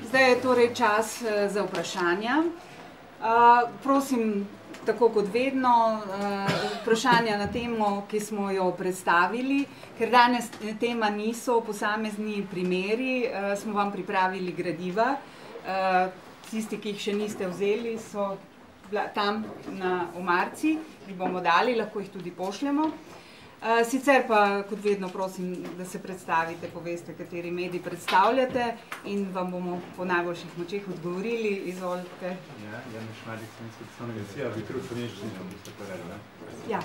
Zdaj je torej čas za vprašanja. Prosim, tako kot vedno, vprašanja na temo, ki smo jo predstavili. Ker danes tema niso posamezni primeri, smo vam pripravili gradiva. Tisti, ki jih še niste vzeli, so tam na omarci, jih bomo dali, lahko jih tudi pošljemo. Sicer pa, kot vedno, prosim, da se predstavite, poveste, kateri medij predstavljate in vam bomo po najboljših močeh odgovorili. Izvolite. Ja, Janez Škrubej, Slovenska tiskovna agencija, bi kar v slovenščini, pa bi ste povedali, ne? Ja.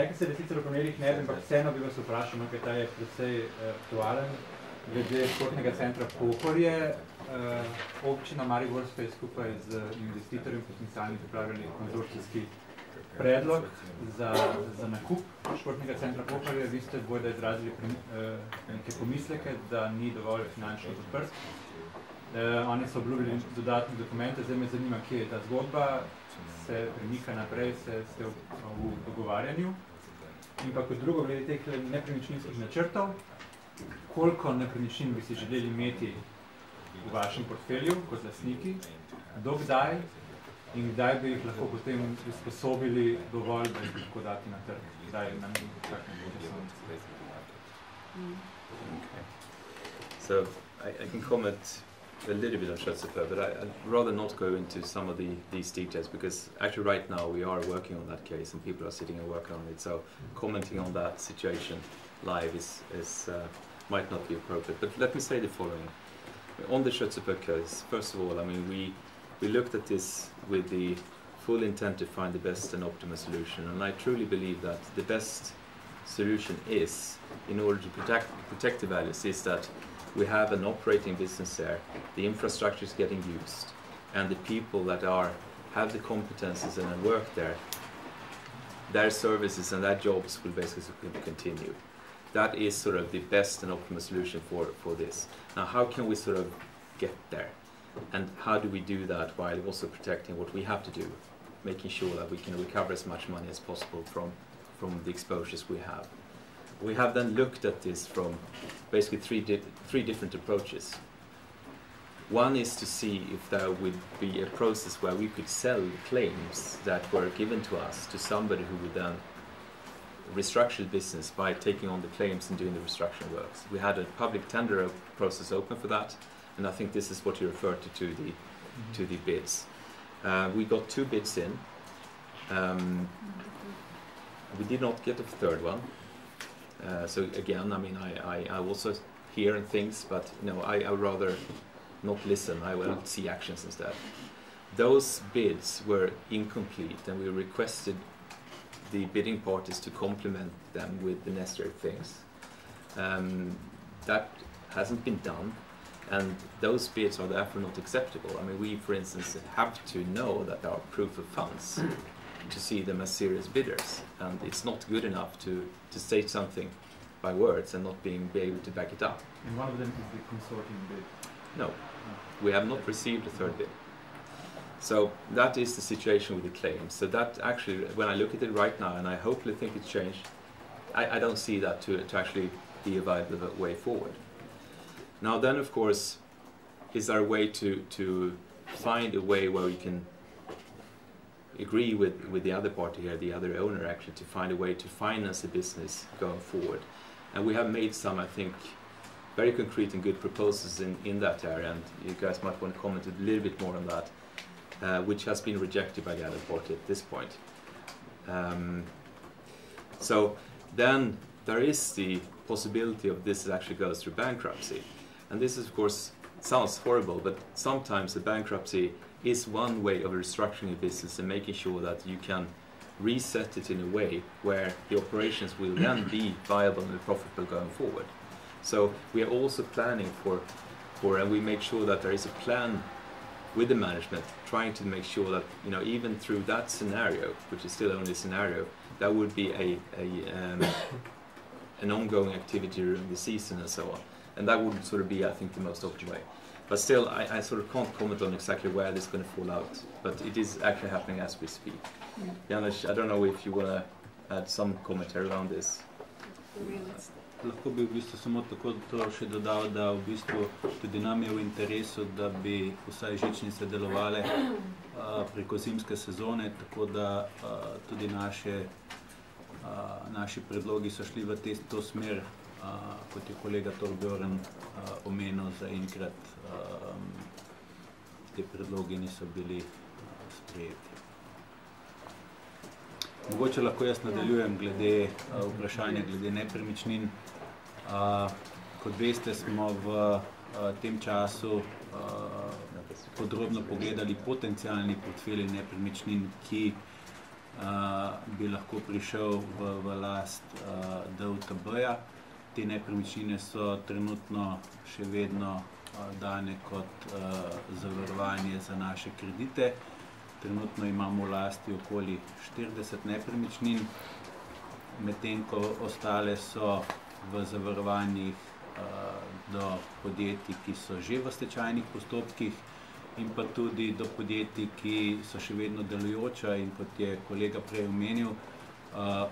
Rekli ste, da sicer v primerih ne, ampak vseeno bi vas vprašal, ker ta je precej aktualen. Glede športnega centra Pohorje, občina Mariborska je skupaj z investitorjem potencialnim pripravili konzorcijski predlog za nakup športnega centra Pohorje. Vi ste bojda izrazili neke pomisleke, da ni dovolj finančno podprt. Oni so obljubili dodatne dokumente, zdaj me zanima, kje je ta zgodba, se premika naprej, ste v dogovarjanju. In pa kot drugo, glede teh nepremičninskih načrtov, koliko nepremičnin bi si želeli imeti v vašem portfelju kot lastniki, dokdaj in kdaj bi jih lahko potem usposobili dovolj, da jih lahko dati na trg, kdaj nam bi tak nekaj So I can comment a little bit on Škrubej, but I'd rather not go into some of these details, because actually right now we are working on that case and people are sitting and working on it, so commenting on that situation live might not be appropriate. But let me say the following. On the Škrubej case, first of all, I mean, we looked at this with the full intent to find the best and optimal solution, and I truly believe that the best solution is, in order to protect the values, is that we have an operating business there, the infrastructure is getting used, and the people that have the competences and work there, their services and their jobs will basically continue. That is sort of the best and optimal solution for this. Now, how can we sort of get there? And how do we do that while also protecting what we have to do, making sure that we can recover as much money as possible from the exposures we have? We have then looked at this from basically three different approaches. One is to see if there would be a process where we could sell claims that were given to us to somebody who would then restructure the business by taking on the claims and doing the restructuring works. We had a public tender process open for that, and I think this is what you referred to the bids. We got 2 bids in. We did not get a third one. So again, I mean, I also hear things, but I would rather not listen. I will see actions instead. Those bids were incomplete, and we requested the bidding parties to complement them with the necessary things. That hasn't been done, and those bids are therefore not acceptable. I mean, we, for instance, have to know that there are proof of funds to see them as serious bidders, and it's not good enough to state something by words and not be able to back it up. And one of them is the consortium bid? No, we have not received a third bid. So that is the situation with the claims. So that actually, when I look at it right now, and I hopefully think it's changed, I don't see that to actually be a viable way forward. Now then, of course, is there a way to find a way where we can agree with the other party here, the other owner, actually, to find a way to finance the business going forward. And we have made some, I think, very concrete and good proposals in that area, and you guys might want to comment a little bit more on that, which has been rejected by the other party at this point. So then there is the possibility of this actually goes through bankruptcy. And this is, of course, sounds horrible, but sometimes a bankruptcy is one way of restructuring a business and making sure that you can reset it in a way where the operations will then be viable and profitable going forward. So we are also planning for and we make sure that there is a plan with the management, trying to make sure that, even through that scenario, which is still only a scenario, that would be an ongoing activity during the season and so on. And that would sort of be, I think, the most optimal way. But still, I sort of can't comment on exactly where this is going to fall out. But it is actually happening as we speak. Janez, I don't know if you want to add some commentary around this. Lahko bi v bistvu samo tako to še dodal, da v bistvu tudi nam je v interesu, da bi vsaj žičnice delovale preko zimske sezone, tako da tudi naši predlogi so šli v to smer, kot je kolega Torbjörn omenil, zaenkrat te predlogi niso bili sprejeti. Mogoče lahko jaz nadaljujem glede vprašanja glede nepremičnin. Kot veste, smo v tem času podrobno pogledali potencialni portfelj nepremičnin, ki bi lahko prišel v last DUTB-ja. Te nepremičnine so trenutno še vedno dane kot zavarovanje za naše kredite. Trenutno imamo v lasti okoli 40 nepremičnin, medtem ko ostale so v zavarovanjih do podjetij, ki so že v stečajnih postopkih, in pa tudi do podjetij, ki so še vedno delujoča, in kot je kolega prej omenil,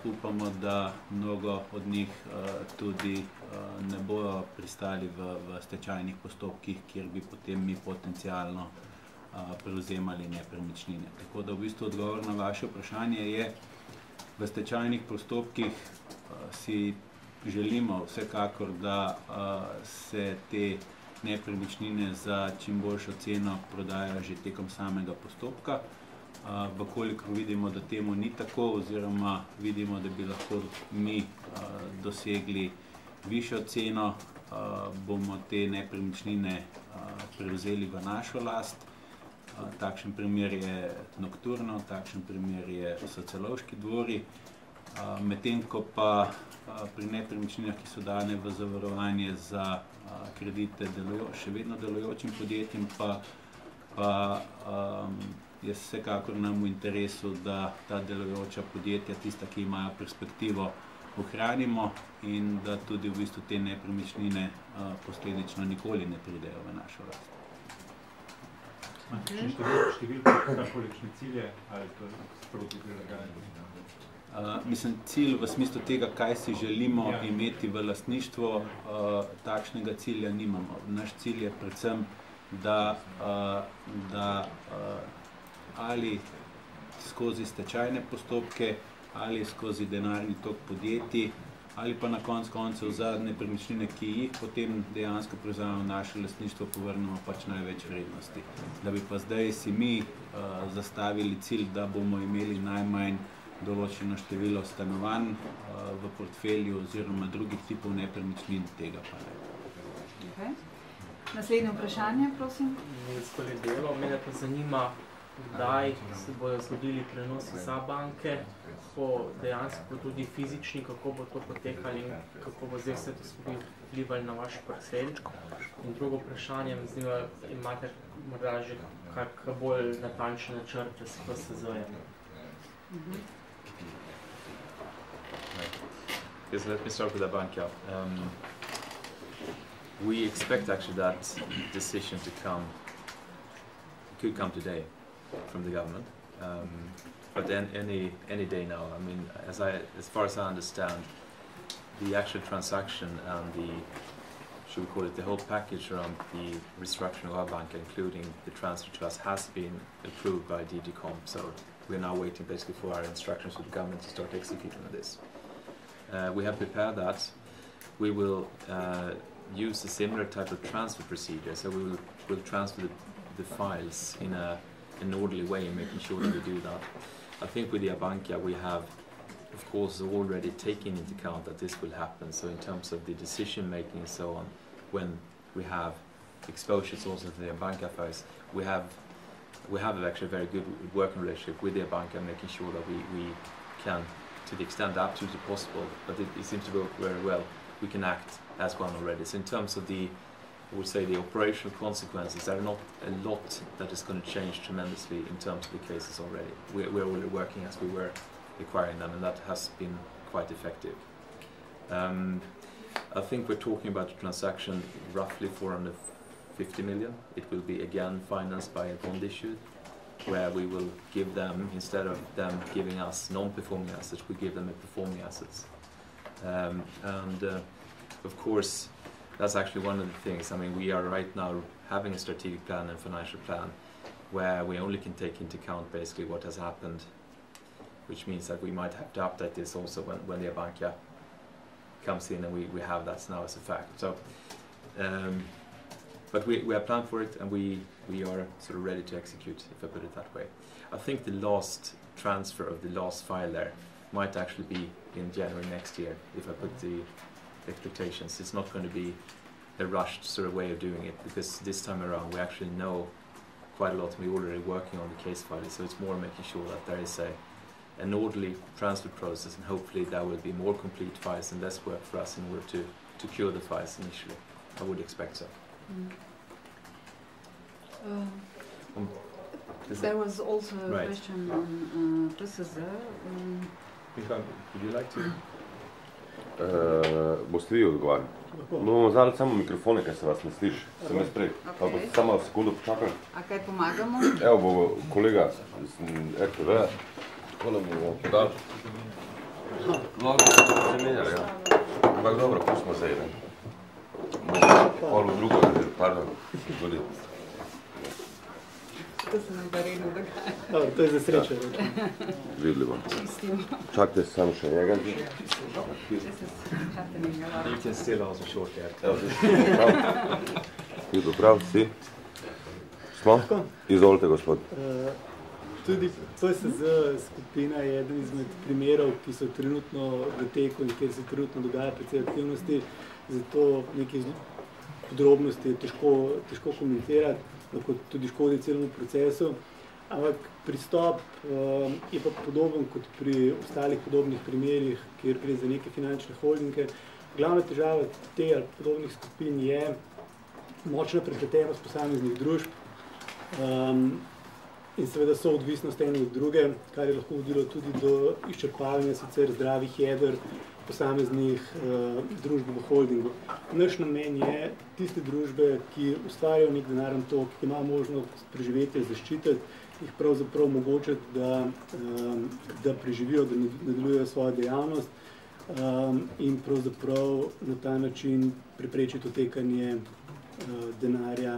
upamo, da mnogo od njih tudi ne bodo pristali v stečajnih postopkih, kjer bi potem mi potencialno prevzemali nepremičnine. Tako da v bistvu odgovor na vaše vprašanje je, v stečajnih postopkih si želimo vsekakor, da se te nepremičnine za čim boljšo ceno prodajajo že tekom samega postopka. Vkolikor vidimo, da temu ni tako, oziroma vidimo, da bi lahko mi dosegli višjo ceno, bomo te nepremičnine prevzeli v našo last. Takšen primer je Nokturno, takšen primer je Socelovški dvori, medtem ko pa pri nepremičninah, ki so dane v zavarovanje za kredite še vedno delujočim podjetjem, pa je vsekakor nam v interesu, da ta delujoča podjetja, tista, ki imajo perspektivo, ohranimo in da tudi v bistvu te nepremičnine posledično nikoli ne pridejo v našo last. Številko, kolikšne cilje, ali to sproti prilagajanje? Mislim, cilj v smislu tega, kaj si želimo imeti v lastništvo, takšnega cilja nimamo. Naš cilj je predvsem, da ali skozi stečajne postopke, ali skozi denarni tok podjetij, ali pa na koncu koncev za nepremičnine, ki jih potem dejansko prevzamemo v naše lastništvo, povrnemo pač največ vrednosti. Da bi pa zdaj si mi zastavili cilj, da bomo imeli najmanj določeno število stanovanj v portfelju oziroma drugih tipov nepremičnin, tega pa ne. Okay. Naslednje vprašanje, prosim. Mene pa zanima, kdaj se bodo zgodili prenosi za banke, kako dejansko tudi fizični, kako bo to potekali in kako bo zdaj vse to skupaj vplivali na vaš portfelj. In drugo vprašanje, imate morda že kak bolj natančne načrte s PSZ-jem? Yes, let me start with the bank. We expect actually that decision to could come today from the government, but then any day now. I mean, as far as I understand, the actual transaction and should we call it the whole package around the restructuring of our bank, including the transfer to us, has been approved by DG Comp. So we're now waiting basically for our instructions with the government to start executing on this. We have prepared that. We will use a similar type of transfer procedure. So we'll transfer the files in an orderly way, making sure that we do that. I think with the Abankia we have, of course, already taken into account that this will happen. So in terms of the decision making and so on, when we have exposures also to the Abankia files, we have actually a very good working relationship with the Abankia, making sure that we can, to the extent absolutely possible, but it seems to go very well, we can act as one already. So in terms of I would say the operational consequences, there are not a lot that is going to change tremendously in terms of the cases already. We're already working as we were acquiring them, and that has been quite effective. I think we're talking about a transaction roughly 450 million. It will be again financed by a bond issue, where we will give them, instead of them giving us non-performing assets, we give them a performing assets. of course, that's actually one of the things. I mean, we are right now having a strategic plan and financial plan where we only can take into account basically what has happened, which means that we might have to update this also when the Abanca comes in and we have that now as a fact. So, but we have planned for it and we are sort of ready to execute, if I put it that way. I think the last transfer of the last file there might actually be in January next year, if I put the expectations. It's not going to be a rushed sort of way of doing it, because this time around we actually know quite a lot and we're already working on the case file, so it's more making sure that there is an orderly transfer process, and hopefully there will be more complete files and less work for us in order to cure the files initially. I would expect so. There was also a question on processor. Miha, would you like to? Boste vi odgovarjali? Bomo vzali samo mikrofone, ker se vas ne sliši. Sem jaz prej. Pa boste samo sekundo počakali. A kaj pomagamo? Evo bo kolega iz RTV, takole mi bomo podali. Lahko se premenjali, ja. Ampak dobro, pustimo zdaj, ne. Pol v drugo, pardon, tudi. To se nam pa redno dogaja. To je za srečo. Videli bom. Čakajte samo še njega. You can still also short there. Evo, videl prav, vsi. Smo? Izvolite, gospod. Tudi PSZ skupina je eden izmed primerov, ki so trenutno v teku in kjer se trenutno dogaja precej aktivnosti, zato nekaj podrobnosti je težko komentirati, kot tudi škodi celemu procesu, ampak pristop je pa podoben kot pri ostalih podobnih primerih, kjer gre za neke finančne holdinge. Glavna težava te ali podobnih skupin je močna prepletenost posameznih družb in seveda so odvisnost ene od druge, kar je lahko vodilo tudi do izčrpavanja sicer zdravih jeder posameznih družb v holdingu. Naš namen je tiste družbe, ki ustvarjajo nek denarni tok, ki ima možnost preživetja, zaščititi, jih pravzaprav omogočiti, da preživijo, da nadaljujejo svojo dejavnost in pravzaprav na ta način preprečiti otekanje denarja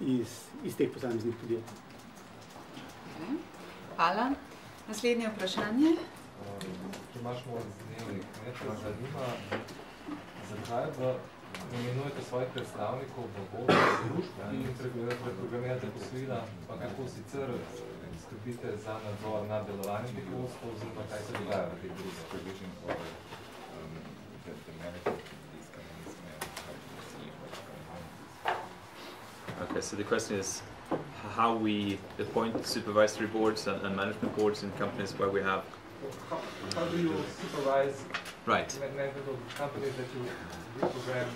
iz teh posameznih podjetij. Hvala. Naslednje vprašanje. Če imaš moj dnevnik, me zanima, zakaj imenujete svojih predstavnikov v vodnih družb in preprogramirate posojila, pa kako sicer skrbite za nadzor nad delovanjem teh vodstv, oziroma kaj se dogaja v teh družbah? Okay, so the question is how we appoint supervisory boards and management boards in companies where we have. How do you supervise management of companies that you reprogram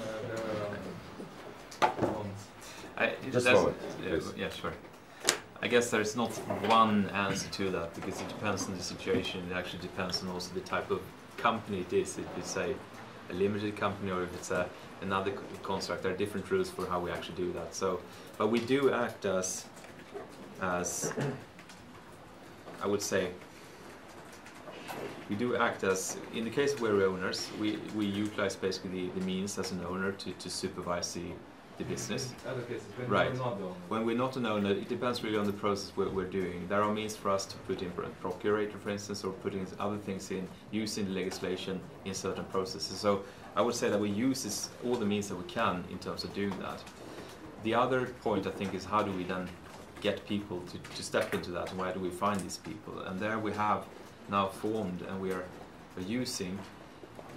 their bonds? Yeah, sure. I guess there's not one answer to that, because it depends on the situation. It actually depends on also the type of company it is. If it's a limited company or if it's another construct, there are different rules for how we actually do that. So, but we do act as I would say, we do act as, in the case where we're owners, we utilize basically the means as an owner to supervise the business. In other cases, when right. you're not the owner. When we're not an owner, it depends really on the process we're doing. There are means for us to put in procurator, for instance, or putting other things in, using the legislation in certain processes. So I would say that we use all the means that we can in terms of doing that. The other point, I think, is how do we then get people to step into that, and where do we find these people? And there we have now formed, and we are using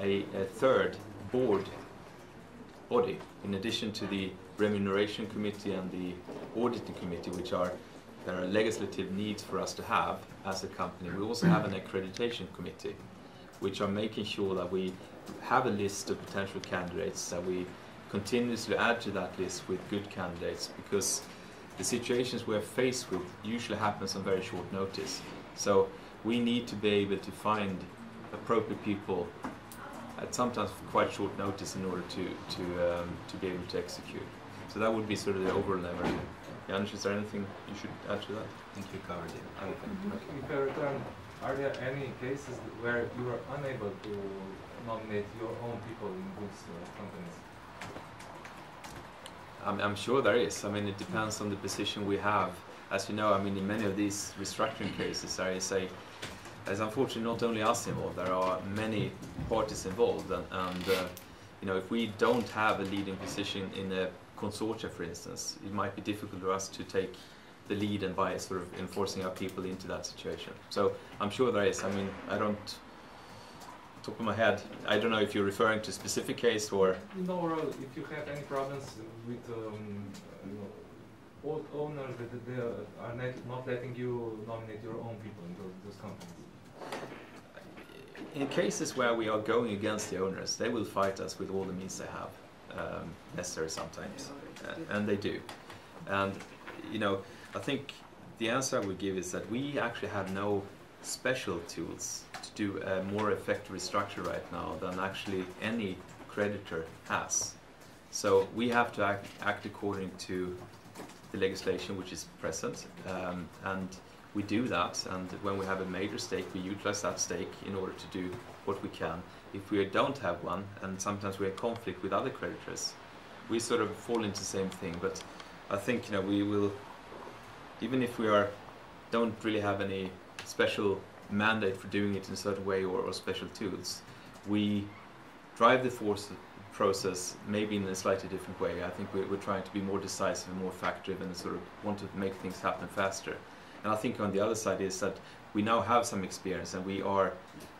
a third board body, in addition to the remuneration committee and the auditing committee, which there are legislative needs for us to have as a company. We also have an accreditation committee, which are making sure that we have a list of potential candidates, that we continuously add to that list with good candidates, because the situations we're faced with usually happens on very short notice. So we need to be able to find appropriate people at sometimes quite short notice in order to be able to execute. So that would be sort of the overall level. Janez, is there anything you should add to that? I think you covered it. If I return, are there any cases where you are unable to nominate your own people in those companies? I'm sure there is. I mean, it depends on the position we have. As you know, I mean, in many of these restructuring cases, there is unfortunately not only us involved, there are many parties involved, and you know, if we don't have a leading position in a consortia, for instance, it might be difficult for us to take the lead and by sort of enforcing our people into that situation. So I'm sure there is. I mean, I don't, top of my head, I don't know if you're referring to a specific case or... No, or if you have any problems with you know, old owners that they are not letting you nominate your own people in those companies. In cases where we are going against the owners, they will fight us with all the means they have, necessary sometimes, and they do. And you know, I think the answer I would give is that we actually have no special tools to do a more effective restructure right now than actually any creditor has. So we have to act according to the legislation which is present, and we do that, and when we have a major stake, we utilize that stake in order to do what we can. If we don't have one, and sometimes we're in conflict with other creditors, we sort of fall into the same thing. But I think, you know, we will, even if we don't really have any special mandate for doing it in a certain way or special tools, we drive the process maybe in a slightly different way. I think we're trying to be more decisive and more fact-driven and sort of want to make things happen faster. And I think on the other side is that we now have some experience and we are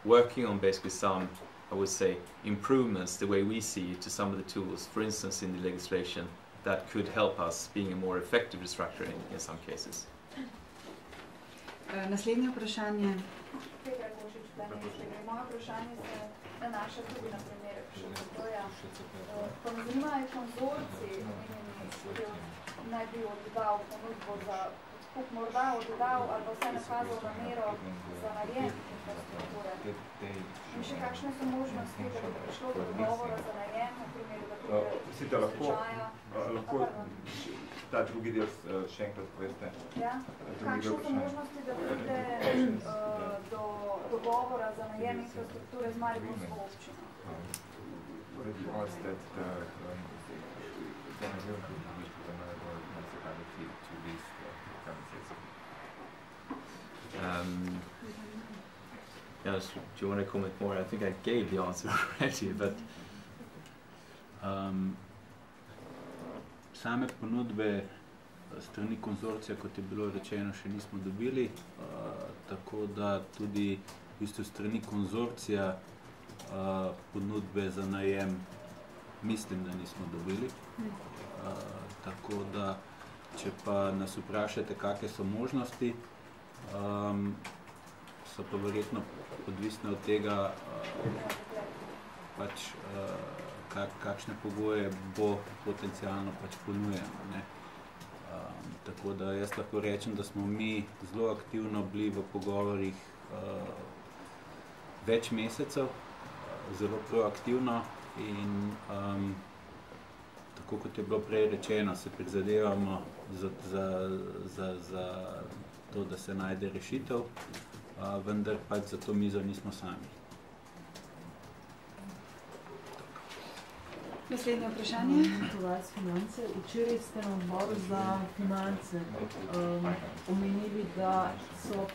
working on basically some, I would say, improvements, the way we see it, to some of the tools, for instance in the legislation, that could help us being a more effective restructuring in some cases. Naslednje vprašanje. Moje vprašanje se nanaša tudi na primer Škrbeja. Pa me zanima, je konzorcij, ki naj bi oddal ponudbo za odkup, morda oddal ali pa vse nakazal namero za najem infrastrukture. In še kakšne so možnosti, da bi prišlo do dogovora za najem, na primeru, da pride do stečaja? Lahko ta drugi del še enkrat poveste. Ja, kakšne so možnosti, da pride do dogovora za najem infrastrukture z mariborsko občino? Janez, do you want to comment more? I think I gave the answer already, but... Same ponudbe strani konzorcija, kot je bilo rečeno, še nismo dobili, tako da tudi v bistvu strani konzorcija ponudbe za najem mislim, da nismo dobili. Tako da, če pa nas vprašate, kakve so možnosti, so pa verjetno odvisne od tega, pač, kakšne pogoje bo potencialno pač ponujeno, ne. Tako da jaz lahko rečem, da smo mi zelo aktivno bili v pogovorih več mesecev, zelo proaktivno in tako kot je bilo prej rečeno, se prizadevamo za to, da se najde rešitev, vendar pač za to mizo nismo sami. Naslednje vprašanje. Finance. Včeraj ste na odboru za finance omenili, da so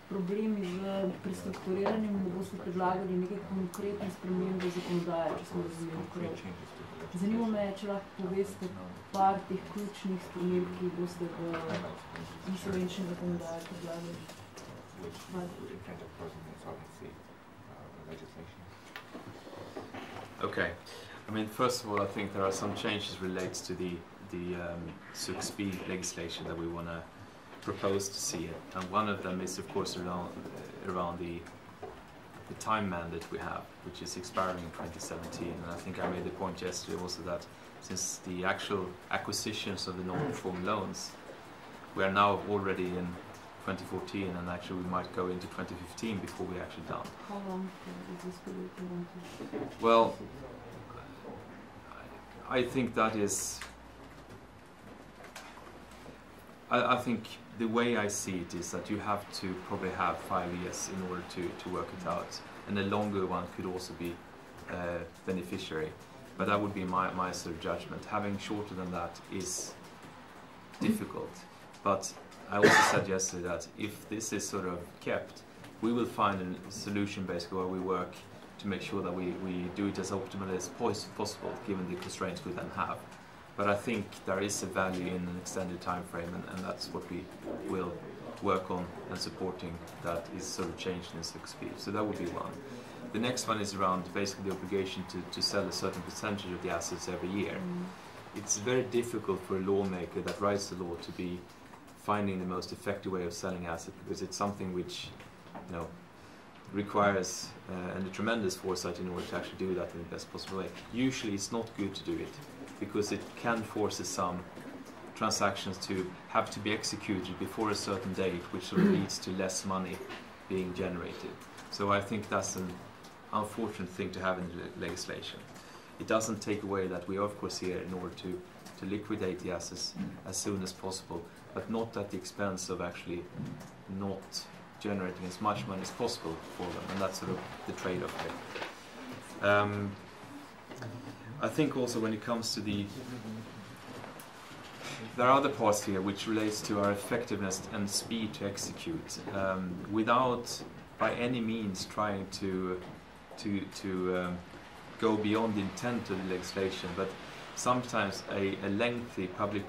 problemi z prestrukturiranjem in da boste predlagali nekaj konkretne spremembe zakonodaje, če smo razumeli prav. Zanima me, če lahko poveste par teh ključnih sprememb, ki boste v insolvenčni zakonodaji predlagali. Okay. I mean, first of all, I think there are some changes related to the SUX-B legislation that we want to propose to see. And one of them is, of course, around the time mandate we have, which is expiring in 2017. And I think I made the point yesterday also that since the actual acquisitions of the non-performing loans, we are now already in 2014, and actually we might go into 2015 before we're actually done. How long is this period? Well, I think that is... I think the way I see it is that you have to probably have 5 years in order to work it out. and a longer one could also be beneficiary. But that would be my sort of judgment. Having shorter than that is difficult. But I also said yesterday that if this is sort of kept, we will find a solution basically where we work to make sure that we do it as optimally as possible, given the constraints we then have. But I think there is a value in an extended time frame, and that's what we will work on and supporting that is sort of changed in 6 speed. So that would be one. The next one is around basically the obligation to sell a certain percentage of the assets every year. It's very difficult for a lawmaker that writes the law to be finding the most effective way of selling assets, because it's something which, you know, requires a tremendous foresight in order to actually do that in the best possible way. Usually it's not good to do it, because it can force some transactions to have to be executed before a certain date, which sort of leads to less money being generated. So I think that's an unfortunate thing to have in the legislation. It doesn't take away that we are of course here in order to liquidate the assets as soon as possible, but not at the expense of actually not generating as much money as possible for them, and that's sort of the trade-off there. I think also when it comes to there are other parts here which relates to our effectiveness and speed to execute, without by any means trying to go beyond the intent of the legislation, but sometimes a lengthy public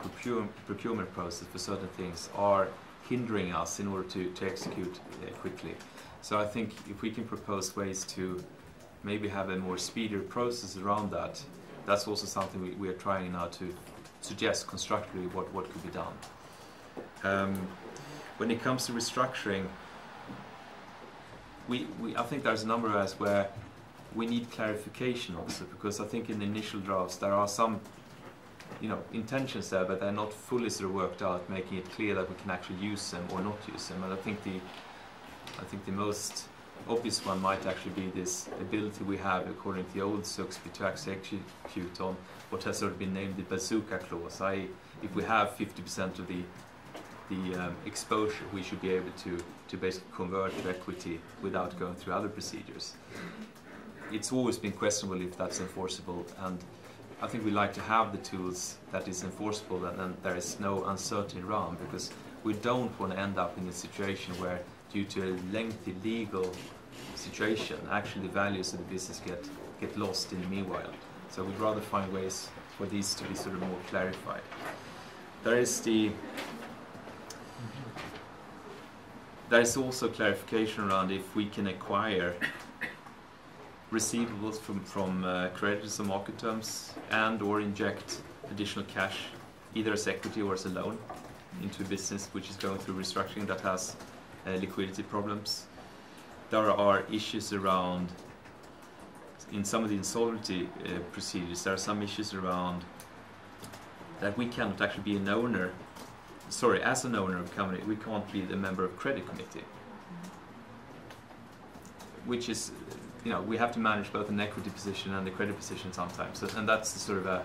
procurement process for certain things are hindering us in order to execute quickly. So I think if we can propose ways to maybe have a more speedier process around that, that's also something we are trying now to suggest constructively what could be done. When it comes to restructuring, I think there's a number of areas where we need clarification also, because I think in the initial drafts there are some, you know, intentions there, but they're not fully sort of worked out, making it clear that we can actually use them or not use them. And I think the most obvious one might actually be this ability we have, according to the old SUXB, to actually execute on what has sort of been named the bazooka clause. If we have 50% of the exposure, we should be able to basically convert to equity without going through other procedures. It's always been questionable if that's enforceable, and I think we like to have the tools that is enforceable and there is no uncertainty around, because we don't want to end up in a situation where, due to a lengthy legal situation, actually the values of the business get lost in the meanwhile. So we'd rather find ways for these to be sort of more clarified. There is also clarification around if we can acquire receivables from creditors on market terms and or inject additional cash, either as equity or as a loan, into a business which is going through restructuring that has liquidity problems. There are issues around, in some of the insolvency procedures, there are some issues around that we cannot actually be an owner, as an owner of a company, we can't be the member of credit committee, which is, you know, we have to manage both an equity position and the credit position sometimes, and that's the sort of a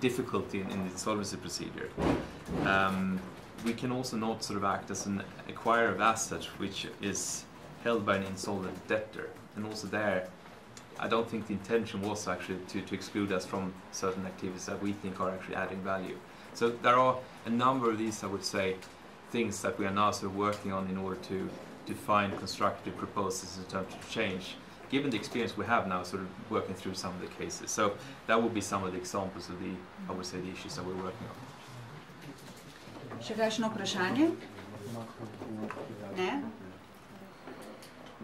difficulty in the insolvency procedure. We can also not sort of act as an acquirer of assets which is held by an insolvent debtor, and also there I don't think the intention was actually to exclude us from certain activities that we think are actually adding value. So there are a number of these, I would say, things that we are now sort of working on in order to find constructive proposals in terms of change, given the experience we have now sort of working through some of the cases. So that would be some of the examples of I would say, the issues that we're working on. Še kakšno vprašanje? Ne?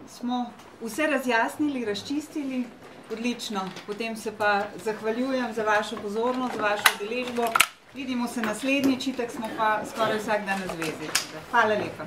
Smo vse razjasnili, razčistili? Odlično. Potem se pa zahvaljujem za vašo pozornost, za vašo udeležbo. Vidimo se naslednjič, itak smo pa skoraj vsak dan na zvezi. Hvala lepa.